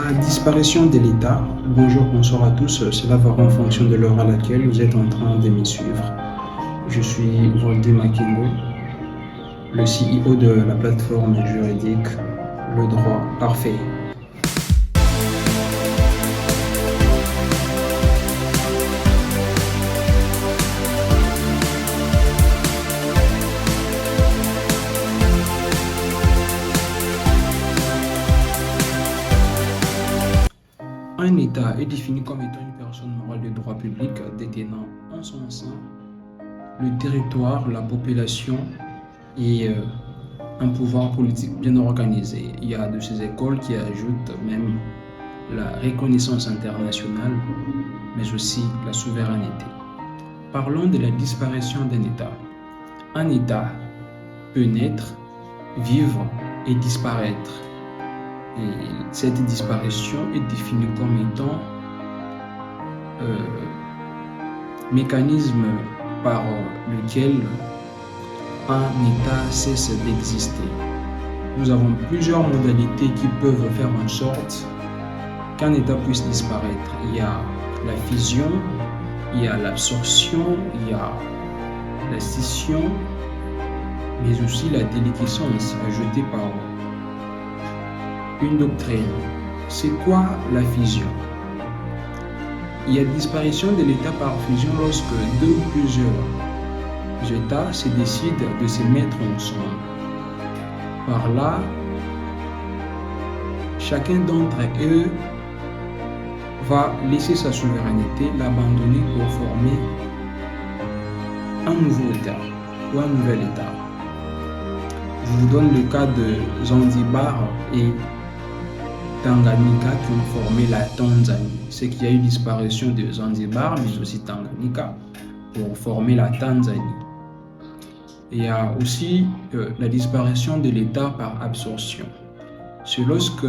La disparition de l'État. Bonjour, bonsoir à tous. Cela va en fonction de l'heure à laquelle vous êtes en train de me suivre. Je suis Voldy Makingo, le CEO de la plateforme juridique Le Droit Parfait. Un État est défini comme étant une personne morale de droit public détenant en son sein le territoire, la population et un pouvoir politique bien organisé. Il y a de ces écoles qui ajoutent même la reconnaissance internationale, mais aussi la souveraineté. Parlons de la disparition d'un État. Un État peut naître, vivre et disparaître. Et cette disparition est définie comme étant mécanisme par lequel un État cesse d'exister. Nous avons plusieurs modalités qui peuvent faire en sorte qu'un État puisse disparaître. Il y a la fusion, il y a l'absorption, il y a la scission, mais aussi la déliquescence ajoutée par une doctrine. C'est quoi la fusion? Il y a disparition de l'État par fusion lorsque deux ou plusieurs États se décident de se mettre ensemble. Par là, chacun d'entre eux va laisser sa souveraineté, l'abandonner pour former un nouveau État ou un nouvel État. Je vous donne le cas de Zanzibar et Tanganyika qui ont formé la Tanzanie. C'est qu'il y a eu disparition de Zanzibar, mais aussi Tanganyika pour former la Tanzanie. Il y a aussi la disparition de l'État par absorption. C'est lorsque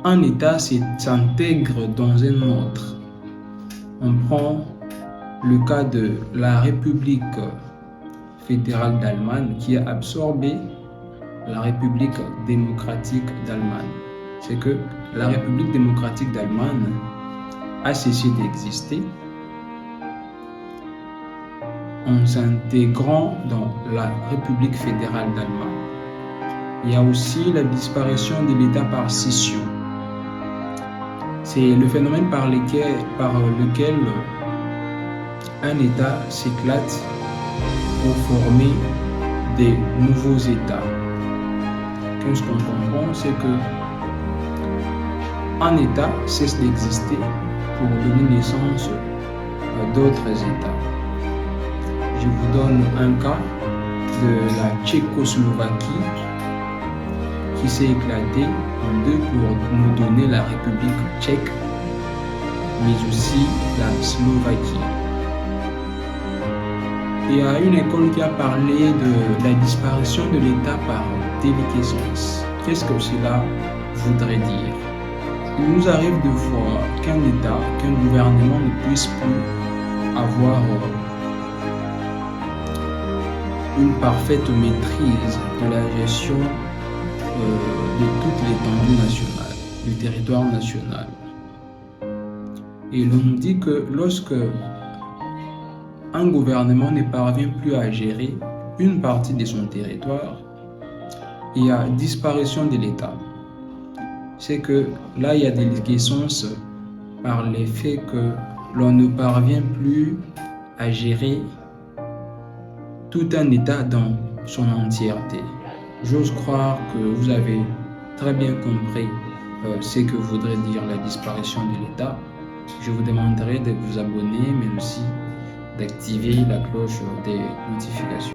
un État s'intègre dans un autre. On prend le cas de la République fédérale d'Allemagne qui a absorbé la République démocratique d'Allemagne. C'est que la République démocratique d'Allemagne a cessé d'exister en s'intégrant dans la République fédérale d'Allemagne. Il y a aussi la disparition de l'État par scission. C'est le phénomène par lequel un État s'éclate pour former des nouveaux États. Ce qu'on comprend, c'est que un État cesse d'exister pour donner naissance à d'autres États. Je vous donne un cas de la Tchécoslovaquie qui s'est éclatée en deux pour nous donner la République tchèque, mais aussi la Slovaquie. Il y a une école qui a parlé de la disparition de l'État par déliquescence. Qu'est-ce que cela voudrait dire? Il nous arrive de voir qu'un État, qu'un gouvernement ne puisse plus avoir une parfaite maîtrise de la gestion de toute l'étendue nationale, du territoire national. Et l'on nous dit que lorsque un gouvernement ne parvient plus à gérer une partie de son territoire, il y a disparition de l'État. C'est que là, il y a déliquescence par le fait que l'on ne parvient plus à gérer tout un État dans son entièreté. J'ose croire que vous avez très bien compris ce que voudrait dire la disparition de l'État. Je vous demanderai de vous abonner, mais aussi d'activer la cloche des notifications.